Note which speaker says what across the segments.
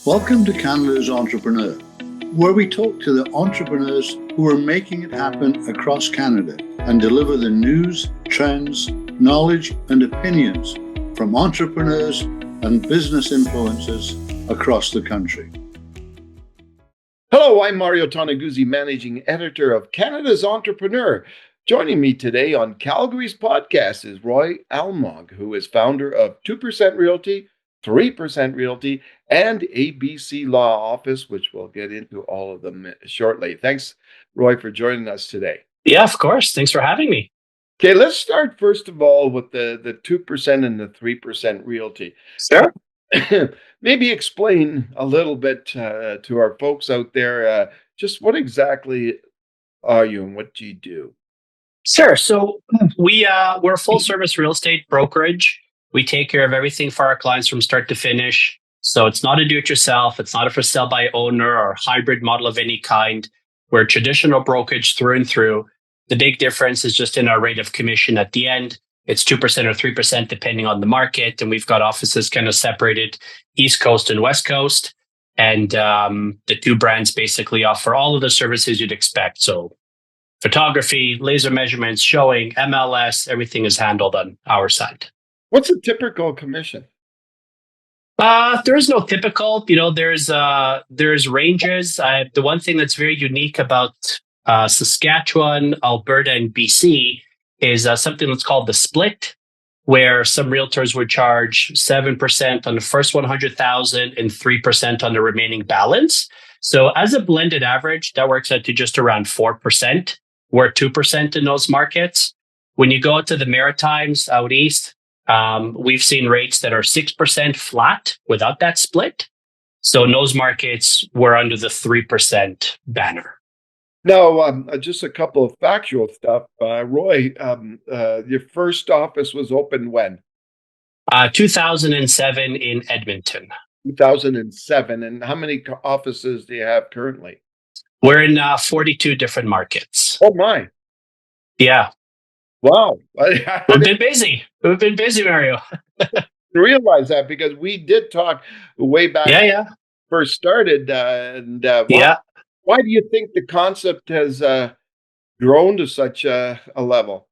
Speaker 1: Welcome to Canada's Entrepreneur, where we talk to the entrepreneurs who are making it happen across Canada and deliver the news, trends, knowledge, and opinions from entrepreneurs and business influencers across the country.
Speaker 2: Hello, I'm Mario Toneguzzi, Managing Editor of Canada's Entrepreneur. Joining me today on Calgary's podcast is Roy Almog, who is founder of 2% Realty, 3% Realty, and ABC Law Office, which we'll get into all of them shortly. Thanks, Roy, for joining us today.
Speaker 3: Yeah, of course. Thanks for having me.
Speaker 2: Okay, let's start first of all with the 2% and the 3% Realty.
Speaker 3: Sure.
Speaker 2: Maybe explain a little bit to our folks out there, just what exactly are you and what do you do?
Speaker 3: Sure. So we're a full service real estate brokerage. We take care of everything for our clients from start to finish. So it's not a do-it-yourself. It's not a for sale by owner or hybrid model of any kind. We're a traditional brokerage through and through. The big difference is just in our rate of commission at the end. It's 2% or 3% depending on the market. And we've got offices kind of separated East Coast and West Coast. And the two brands basically offer all of the services you'd expect. So photography, laser measurements, showing, MLS, everything is handled on our side.
Speaker 2: What's a typical commission?
Speaker 3: There is no typical. There's ranges. The one thing that's very unique about Saskatchewan, Alberta, and BC is something that's called the split, where some realtors would charge 7% on the first 100,000 and 3% on the remaining balance. So as a blended average, that works out to just around 4%. We're at 2% in those markets. When you go to the Maritimes out east, we've seen rates that are 6% flat without that split. So in those markets, we're under the 3% banner.
Speaker 2: Now, just a couple of factual stuff. Roy, your first office was opened when?
Speaker 3: 2007 in Edmonton.
Speaker 2: 2007. And how many offices do you have currently?
Speaker 3: We're in 42 different markets.
Speaker 2: Oh, my.
Speaker 3: Yeah.
Speaker 2: Wow.
Speaker 3: We've been busy. Mario.
Speaker 2: Realize that because we did talk way back when
Speaker 3: Yeah.
Speaker 2: we first started. Why do you think the concept has grown to such a level?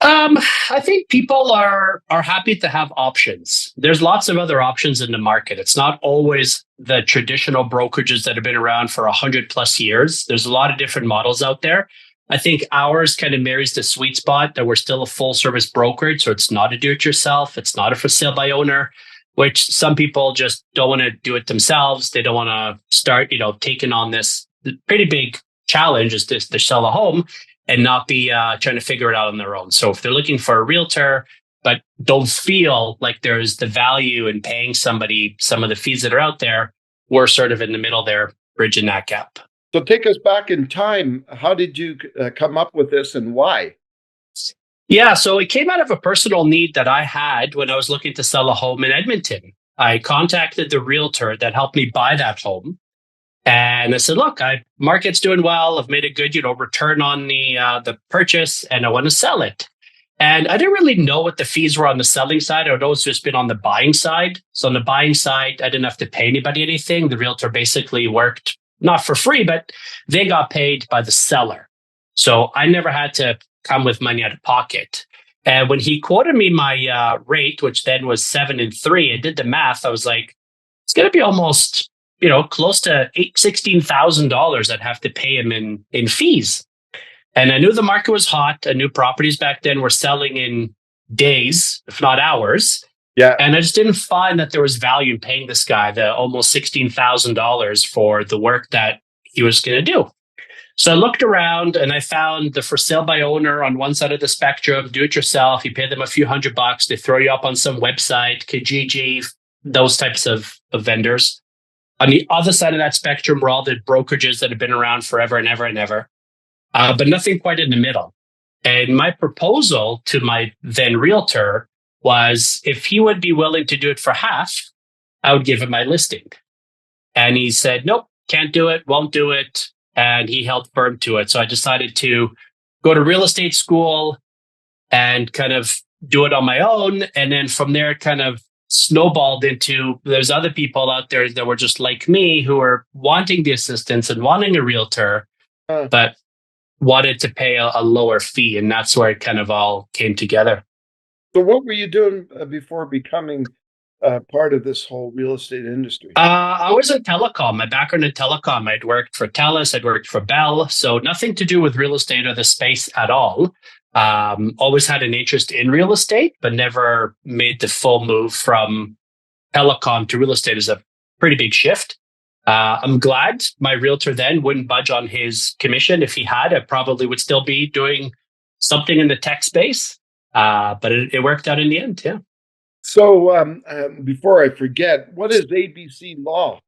Speaker 3: I think people are happy to have options. There's lots of other options in the market. It's not always the traditional brokerages that have been around for 100 plus years. There's a lot of different models out there. I think ours kind of marries the sweet spot that we're still a full service brokerage. So it's not a do-it-yourself. It's not a for sale by owner, which some people just don't want to do it themselves. They don't want to start, taking on this pretty big challenge is to sell a home and not be trying to figure it out on their own. So if they're looking for a realtor, but don't feel like there's the value in paying somebody some of the fees that are out there, we're sort of in the middle there, bridging that gap.
Speaker 2: So take us back in time. How did you come up with this and why?
Speaker 3: Yeah, so it came out of a personal need that I had when I was looking to sell a home in Edmonton. I contacted the realtor that helped me buy that home. And I said, look, market's doing well. I've made a good, return on the purchase and I want to sell it. And I didn't really know what the fees were on the selling side. I'd always just been on the buying side. So on the buying side, I didn't have to pay anybody anything. The realtor basically worked not for free, but they got paid by the seller. So I never had to come with money out of pocket. And when he quoted me my rate, which then was 7 and 3, I did the math. I was like, it's going to be almost, close to $16,000 I'd have to pay him in fees. And I knew the market was hot. I knew properties back then were selling in days, if not hours.
Speaker 2: Yeah.
Speaker 3: And I just didn't find that there was value in paying this guy the almost $16,000 for the work that he was going to do. So I looked around and I found the for sale by owner on one side of the spectrum, do it yourself. You pay them a few $100. They throw you up on some website, Kijiji, those types of vendors. On the other side of that spectrum were all the brokerages that have been around forever and ever and ever, but nothing quite in the middle. And my proposal to my then realtor was if he would be willing to do it for half, I would give him my listing. And he said, nope, can't do it, won't do it. And he held firm to it. So I decided to go to real estate school and kind of do it on my own. And then from there, kind of snowballed into there's other people out there that were just like me who were wanting the assistance and wanting a realtor, but wanted to pay a lower fee. And that's where it kind of all came together.
Speaker 2: So what were you doing before becoming part of this whole real estate industry?
Speaker 3: I was in telecom. My background in telecom. I'd worked for TELUS. I'd worked for Bell. So nothing to do with real estate or the space at all. Always had an interest in real estate, but never made the full move from telecom to real estate. Is a pretty big shift. I'm glad my realtor then wouldn't budge on his commission. If he had, I probably would still be doing something in the tech space. But it worked out in the end. Yeah.
Speaker 2: So before I forget, what is ABC Law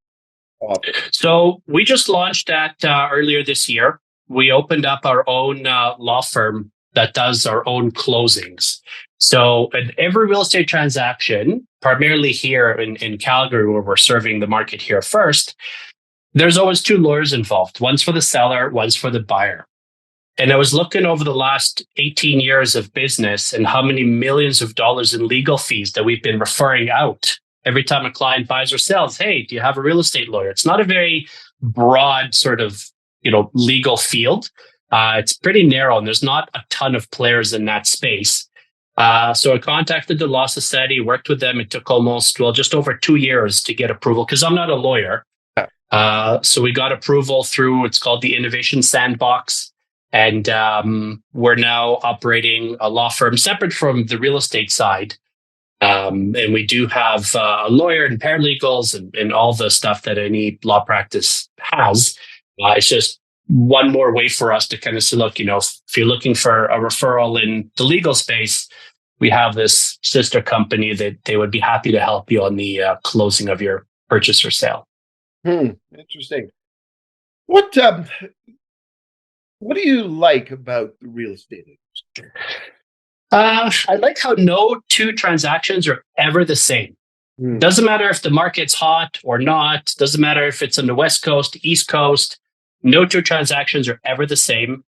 Speaker 2: Office?
Speaker 3: So we just launched that earlier this year. We opened up our own law firm that does our own closings. So in every real estate transaction, primarily here in Calgary, where we're serving the market here first, there's always two lawyers involved. One's for the seller, one's for the buyer. And I was looking over the last 18 years of business and how many millions of dollars in legal fees that we've been referring out every time a client buys or sells. Hey, do you have a real estate lawyer? It's not a very broad sort of, legal field. It's pretty narrow and there's not a ton of players in that space. So I contacted the Law Society, worked with them. It took just over 2 years to get approval because I'm not a lawyer. So we got approval through, it's called the Innovation Sandbox. And we're now operating a law firm separate from the real estate side. And we do have a lawyer and paralegals and all the stuff that any law practice has. It's just one more way for us to kind of say, look, if you're looking for a referral in the legal space, we have this sister company that they would be happy to help you on the closing of your purchase or sale.
Speaker 2: Interesting. What do you like about the real estate industry?
Speaker 3: I like how no two transactions are ever the same. Doesn't matter if the market's hot or not. Doesn't matter if it's on the West Coast, East Coast. No two transactions are ever the same.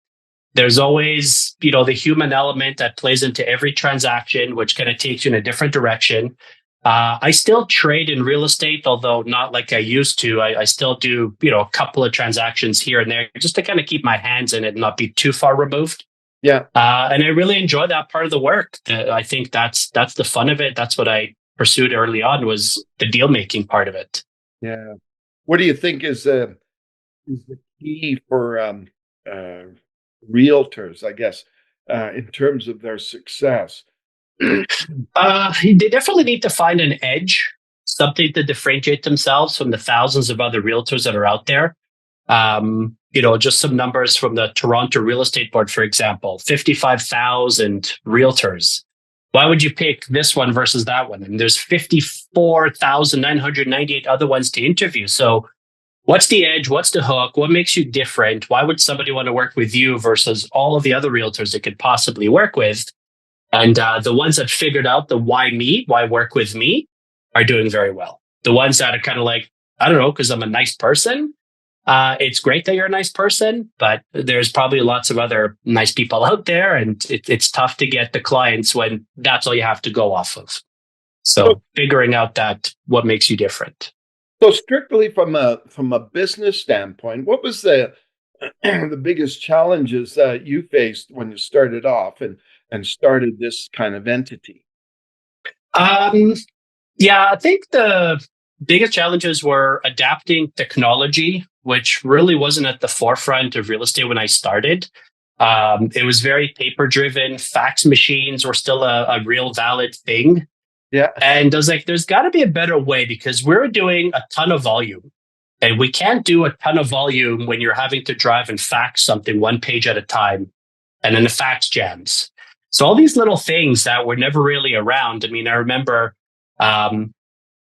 Speaker 3: There's always, the human element that plays into every transaction, which kind of takes you in a different direction. I still trade in real estate, although not like I used to. I still do, a couple of transactions here and there just to kind of keep my hands in it and not be too far removed.
Speaker 2: Yeah.
Speaker 3: And I really enjoy that part of the work. I think that's the fun of it. That's what I pursued early on, was the deal making part of it.
Speaker 2: Yeah. What do you think is the key for realtors, I guess, in terms of their success?
Speaker 3: They definitely need to find an edge, something to differentiate themselves from the thousands of other realtors that are out there. Just some numbers from the Toronto Real Estate Board, for example, 55,000 realtors. Why would you pick this one versus that one? And there's 54,998 other ones to interview. So what's the edge? What's the hook? What makes you different? Why would somebody want to work with you versus all of the other realtors they could possibly work with? And the ones that figured out the why work with me, are doing very well. The ones that are kind of like, I don't know, because I'm a nice person. It's great that you're a nice person, but there's probably lots of other nice people out there. And it's tough to get the clients when that's all you have to go off of. So figuring out what makes you different.
Speaker 2: So strictly from a business standpoint, what was the biggest challenges that you faced when you started off and started this kind of entity?
Speaker 3: I think the biggest challenges were adapting technology, which really wasn't at the forefront of real estate when I started. It was very paper driven. Fax machines were still a real valid thing.
Speaker 2: Yeah.
Speaker 3: And I was like, there's got to be a better way, because we're doing a ton of volume. And we can't do a ton of volume when you're having to drive and fax something one page at a time, and then the fax jams. So all these little things that were never really around. I mean, I remember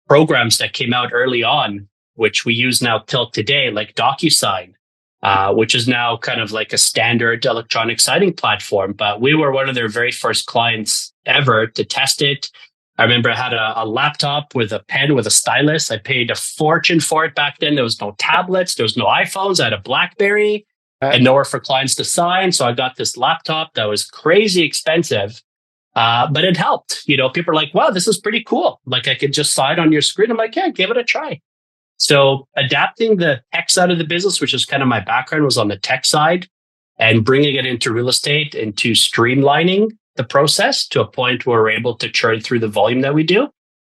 Speaker 3: programs that came out early on, which we use now till today, like DocuSign, which is now kind of like a standard electronic signing platform. But we were one of their very first clients ever to test it. I remember I had a laptop with a pen with a stylus. I paid a fortune for it back then. There was no tablets. There was no iPhones. I had a BlackBerry and nowhere for clients to sign. So I got this laptop that was crazy expensive. But it helped. People are like, wow, this is pretty cool. Like I could just slide on your screen. I'm like, yeah, give it a try. So adapting the tech side of the business, which is kind of my background, was on the tech side, and bringing it into real estate, into streamlining the process to a point where we're able to churn through the volume that we do.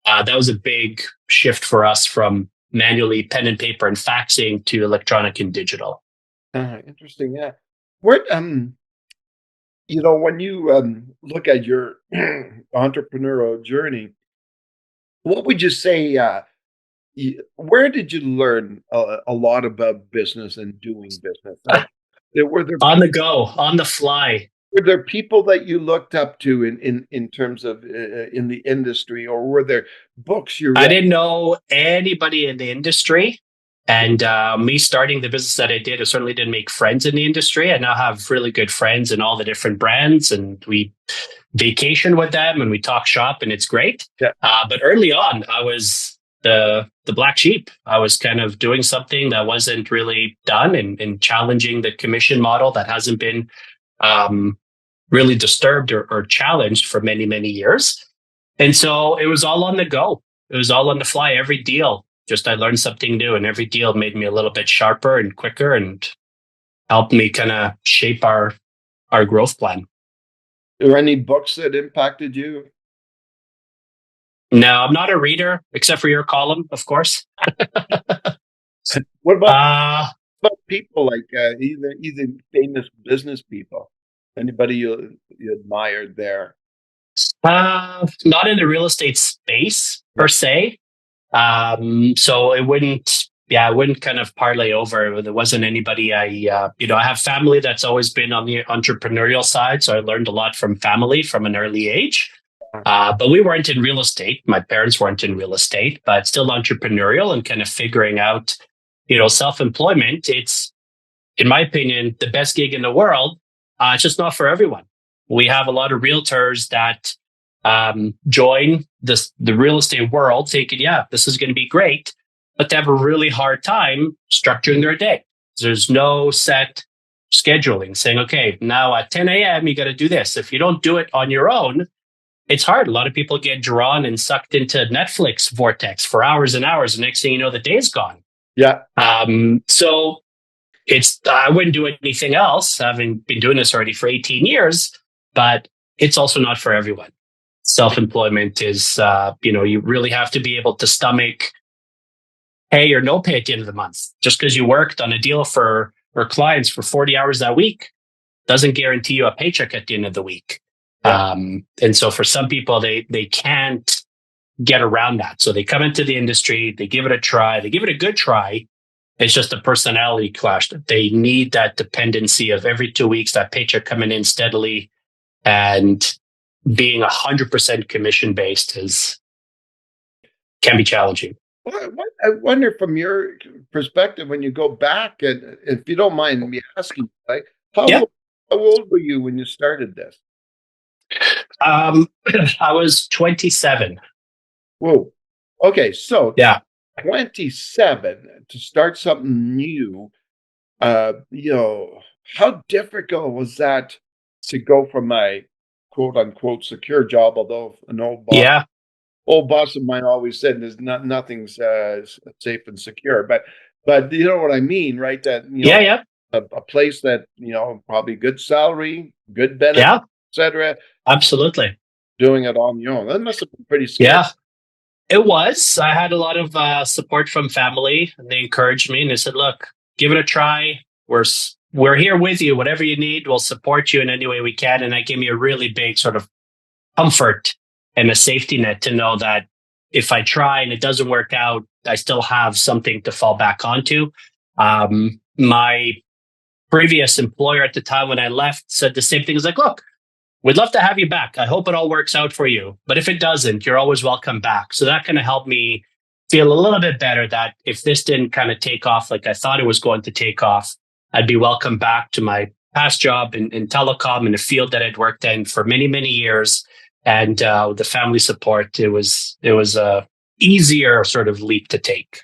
Speaker 3: That was a big shift for us from manually pen and paper and faxing to electronic and digital.
Speaker 2: Interesting. Yeah. What when you look at your entrepreneurial journey, what would you say? Where did you learn a lot about business and doing business? Like, were there
Speaker 3: On the go, on the fly.
Speaker 2: were there people that you looked up to in terms of in the industry, or were there books you
Speaker 3: I
Speaker 2: read?
Speaker 3: didn't know anybody in the industry. And me starting the business that I did, I certainly didn't make friends in the industry. I now have really good friends in all the different brands, and we vacation with them and we talk shop, and it's great.
Speaker 2: Yeah.
Speaker 3: But early on, I was the black sheep. I was kind of doing something that wasn't really done, and challenging the commission model that hasn't been really disturbed or challenged for many, many years. And so it was all on the go. It was all on the fly. Every deal, just I learned something new, and every deal made me a little bit sharper and quicker and helped me kind of shape our growth plan.
Speaker 2: Are there any books that impacted you?
Speaker 3: No, I'm not a reader, except for your column, of course.
Speaker 2: What about people like either famous business people? Anybody you admired there?
Speaker 3: Not in the real estate space per se. So it wouldn't kind of parlay over. There wasn't anybody I have family that's always been on the entrepreneurial side. So I learned a lot from family from an early age. But we weren't in real estate. My parents weren't in real estate, but still entrepreneurial and kind of figuring out, self-employment. It's, in my opinion, the best gig in the world. It's just not for everyone. We have a lot of realtors that join the real estate world thinking, yeah, this is going to be great, but they have a really hard time structuring their day. There's no set scheduling saying, okay, now at 10 a.m., you got to do this. If you don't do it on your own, it's hard. A lot of people get drawn and sucked into Netflix vortex for hours and hours. And next thing you know, the day's gone.
Speaker 2: Yeah.
Speaker 3: So I wouldn't do anything else, having been doing this already for 18 years, but it's also not for everyone. Self-employment is, you really have to be able to stomach pay or no pay at the end of the month. Just because you worked on a deal for clients for 40 hours that week doesn't guarantee you a paycheck at the end of the week. Yeah. And so for some people, they can't get around that. So they come into the industry, they give it a try, they give it a good try. It's just a personality clash. They need that dependency of every 2 weeks, that paycheck coming in steadily, and being 100% commission based can be challenging.
Speaker 2: Well, I wonder from your perspective, when you go back, and if you don't mind me asking, like, how old were you when you started this?
Speaker 3: I was 27.
Speaker 2: Whoa. Okay. So
Speaker 3: yeah.
Speaker 2: 27 to start something new. How difficult was that to go from my quote unquote secure job, although an old boss of mine always said there's nothing's safe and secure, but you know what I mean, right? That a place that probably good salary, good benefits, etc.
Speaker 3: Absolutely.
Speaker 2: Doing it on your own, that must have been pretty scary.
Speaker 3: Yeah, it was. I had a lot of support from family, and they encouraged me, and they said, "Look, give it a try. We're here with you. Whatever you need, we'll support you in any way we can." And that gave me a really big sort of comfort and a safety net to know that if I try and it doesn't work out, I still have something to fall back onto. My previous employer at the time when I left said the same thing. It's like, look, we'd love to have you back. I hope it all works out for you. But if it doesn't, you're always welcome back. So that kind of helped me feel a little bit better that if this didn't kind of take off like I thought it was going to take off, I'd be welcome back to my past job in telecom, in a field that I'd worked in for many, many years. And with the family support, it was a easier sort of leap to take.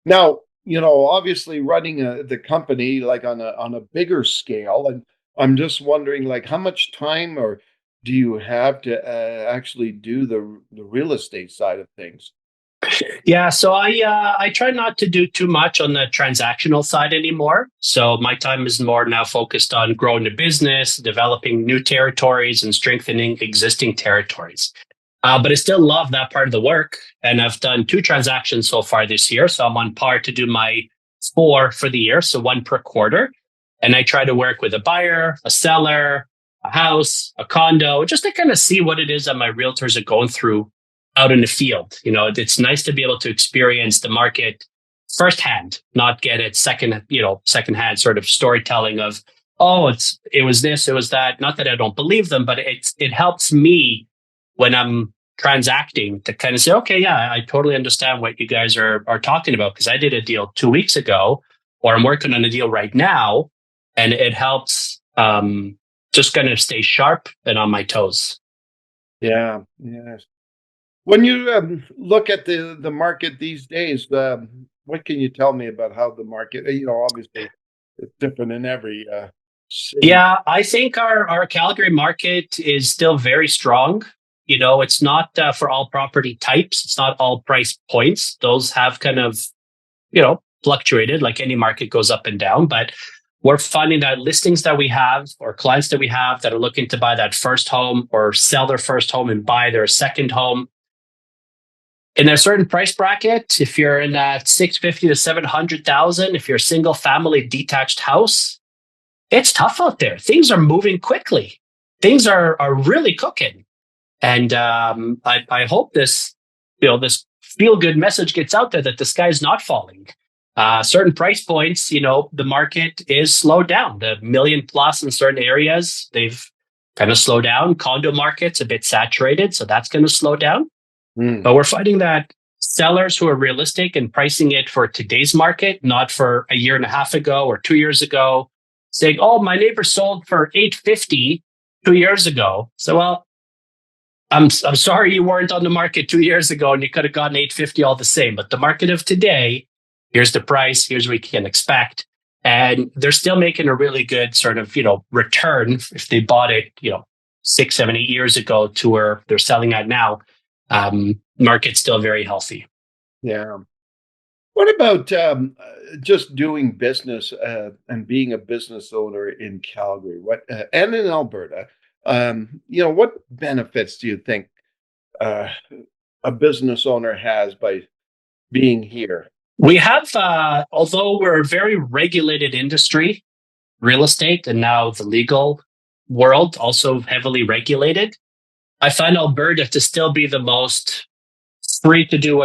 Speaker 2: Now, obviously running the company like on a bigger scale, and I'm just wondering, like, how much time or do you have to actually do the real estate side of things?
Speaker 3: Yeah, so I try not to do too much on the transactional side anymore. So my time is more now focused on growing the business, developing new territories, and strengthening existing territories. But I still love that part of the work, and I've done 2 transactions so far this year. So I'm on par to do my 4 for the year, so 1 per quarter. And I try to work with a buyer, a seller, a house, a condo, just to kind of see what it is that my realtors are going through out in the field. It's nice to be able to experience the market firsthand, not get it secondhand sort of storytelling of, oh, it was this, it was that. Not that I don't believe them, but it helps me when I'm transacting to kind of say, okay, yeah, I totally understand what you guys are talking about, because I did a deal 2 weeks ago, or I'm working on a deal right now, and it helps just kind of stay sharp and on my toes.
Speaker 2: Yeah, yeah. When you look at the market these days, what can you tell me about how the market? Obviously, it's different in every city.
Speaker 3: Yeah, I think our Calgary market is still very strong. It's not for all property types. It's not all price points. Those have kind of, fluctuated, like any market goes up and down. But we're finding that listings that we have, or clients that we have that are looking to buy that first home or sell their first home and buy their second home, in a certain price bracket, if you're in that 650 to 700,000, if you're a single family detached house, it's tough out there. Things are moving quickly. Things are really cooking. And I hope this feel good message gets out there that the sky's not falling. Certain price points, the market is slowed down. The million plus in certain areas, they've kind of slowed down. Condo market's a bit saturated, so that's going to slow down. But we're finding that sellers who are realistic and pricing it for today's market, not for a year and a half ago or 2 years ago, saying, "Oh, my neighbor sold for 850 2 years ago." So, well, I'm sorry you weren't on the market 2 years ago and you could have gotten 850 all the same. But the market of today, here's the price, here's what you can expect. And they're still making a really good sort of, return if they bought it, 6, 7, 8 years ago to where they're selling at now. Market's still very healthy.
Speaker 2: Yeah. What about just doing business and being a business owner in Calgary? And in Alberta? What benefits do you think a business owner has by being here?
Speaker 3: We have, although we're a very regulated industry, real estate, and now the legal world also heavily regulated, I find Alberta to still be the most free to do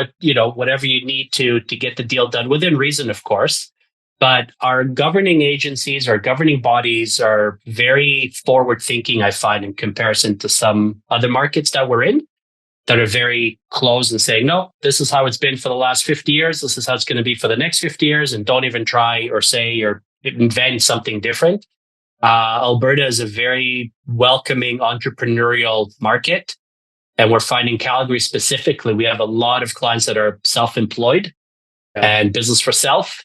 Speaker 3: whatever you need to get the deal done within reason, of course. But our governing agencies, our governing bodies are very forward thinking, I find, in comparison to some other markets that we're in that are very closed and saying, no, this is how it's been for the last 50 years. This is how it's going to be for the next 50 years. And don't even try or say or invent something different. Alberta is a very welcoming entrepreneurial market. And we're finding Calgary specifically, we have a lot of clients that are self-employed and business for self.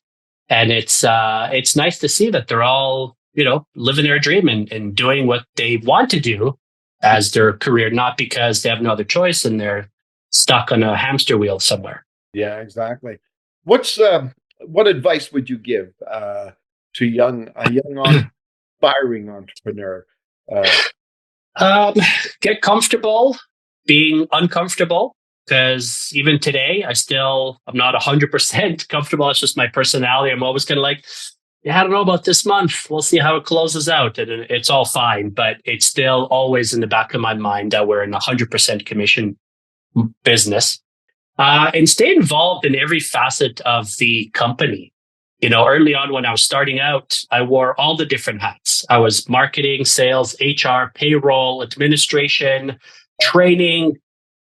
Speaker 3: And it's nice to see that they're all, living their dream and doing what they want to do as their career, not because they have no other choice and they're stuck on a hamster wheel somewhere.
Speaker 2: Yeah, exactly. What advice would you give to a young aspiring entrepreneur?
Speaker 3: Get comfortable being uncomfortable, because even today, I'm not 100% comfortable. It's just my personality. I'm always kind of like, yeah, I don't know about this month. We'll see how it closes out. And it's all fine, but it's still always in the back of my mind that we're in a 100% commission business. And stay involved in every facet of the company. Early on when I was starting out, I wore all the different hats. I was marketing, sales, HR, payroll, administration, training.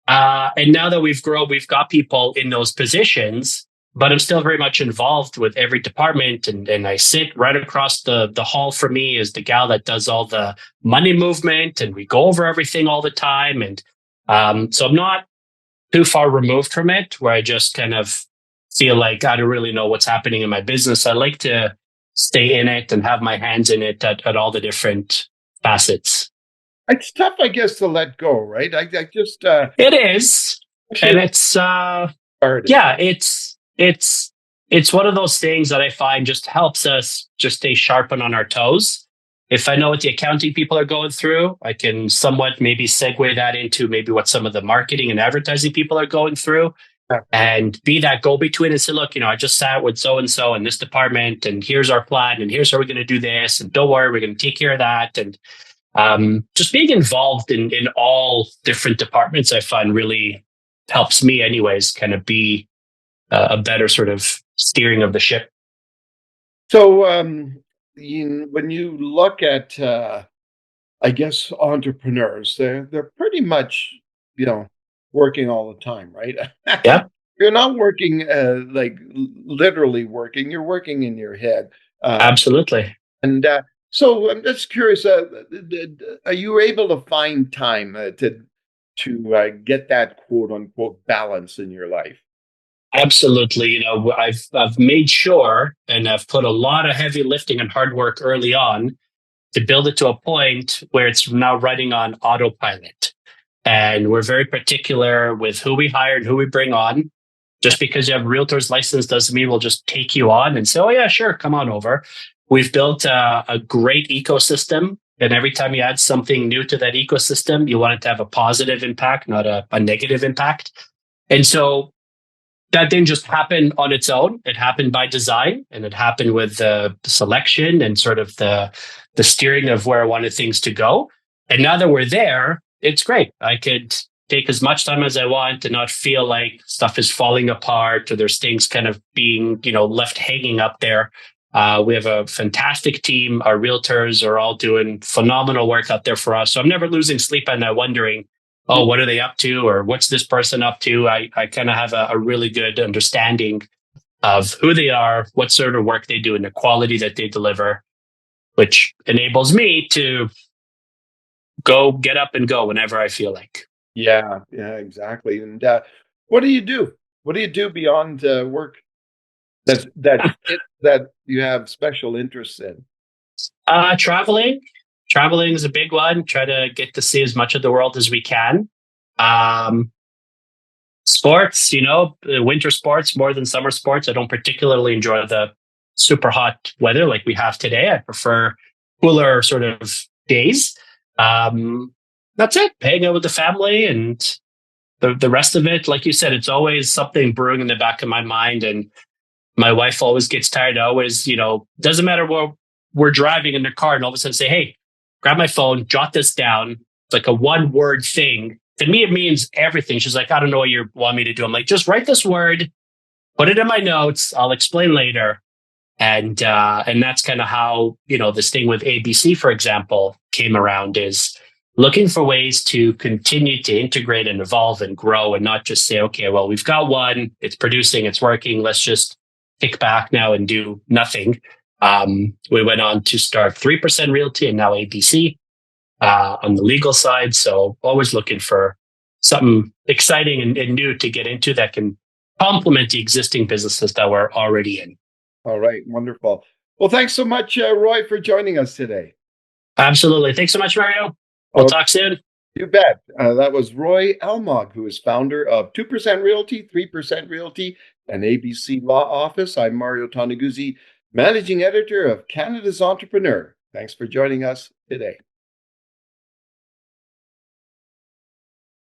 Speaker 3: And now that we've grown, we've got people in those positions, but I'm still very much involved with every department. And I sit right across the hall from me is the gal that does all the money movement, and we go over everything all the time. And so I'm not too far removed from it, where I just kind of feel like I don't really know what's happening in my business. I like to stay in it and have my hands in it at all the different facets.
Speaker 2: It's tough, I guess, to let go, right? I just
Speaker 3: It is. And it's
Speaker 2: hard.
Speaker 3: yeah, it's one of those things that I find just helps us just stay sharp and on our toes. If I know what the accounting people are going through, I can somewhat maybe segue that into maybe what some of the marketing and advertising people are going through and be that go between and say, look, I just sat with so and so in this department, and here's our plan, and here's how we're going to do this, and don't worry, we're going to take care of that. And just being involved in all different departments, I find really helps me, anyways, kind of be a better sort of steering of the ship.
Speaker 2: So, when you look at, I guess, entrepreneurs, they're pretty much, working all the time, right?
Speaker 3: Yeah,
Speaker 2: You're not working like literally working. You're working in your head.
Speaker 3: absolutely.
Speaker 2: And so I'm just curious, are you able to find time to get that quote unquote balance in your life?
Speaker 3: Absolutely. I've made sure, and I've put a lot of heavy lifting and hard work early on to build it to a point where it's now running on autopilot. And we're very particular with who we hire and who we bring on. Just because you have a realtor's license doesn't mean we'll just take you on and say, oh, yeah, sure, come on over. We've built a great ecosystem. And every time you add something new to that ecosystem, you want it to have a positive impact, not a negative impact. And so that didn't just happen on its own. It happened by design, and it happened with the selection and sort of the steering of where I wanted things to go. And now that we're there, it's great. I could take as much time as I want and not feel like stuff is falling apart or there's things kind of being, left hanging up there. We have a fantastic team. Our realtors are all doing phenomenal work out there for us. So I'm never losing sleep at night wondering, oh, what are they up to? Or what's this person up to? I kind of have a really good understanding of who they are, what sort of work they do, and the quality that they deliver, which enables me to get up and go whenever I feel like.
Speaker 2: Yeah, exactly. And what do you do? What do you do beyond work that you have special interests in?
Speaker 3: Traveling. Traveling is a big one. Try to get to see as much of the world as we can. Sports, winter sports more than summer sports. I don't particularly enjoy the super hot weather like we have today. I prefer cooler sort of days. That's it. Hang out with the family, and the rest of it, like you said, it's always something brewing in the back of my mind. And my wife always gets tired. I always, doesn't matter where we're driving in the car, and all of a sudden say, hey, grab my phone, jot this down. It's like a one-word thing. To me, it means everything. She's like, I don't know what you want me to do. I'm like, just write this word, put it in my notes. I'll explain later. And that's kind of how, this thing with ABC, for example, came around, is looking for ways to continue to integrate and evolve and grow, and not just say, okay, well, we've got one, it's producing, it's working, let's just kick back now and do nothing. We went on to start 3% Realty and now ABC on the legal side. So always looking for something exciting and new to get into that can complement the existing businesses that we're already in.
Speaker 2: All right. Wonderful. Well, thanks so much, Roy, for joining us today.
Speaker 3: Absolutely. Thanks so much, Mario. We'll talk soon.
Speaker 2: You bet. That was Roy Almog, who is founder of 2% Realty, 3% Realty, and ABC Law Office. I'm Mario Toneguzzi, managing editor of Canada's Entrepreneur. Thanks for joining us today.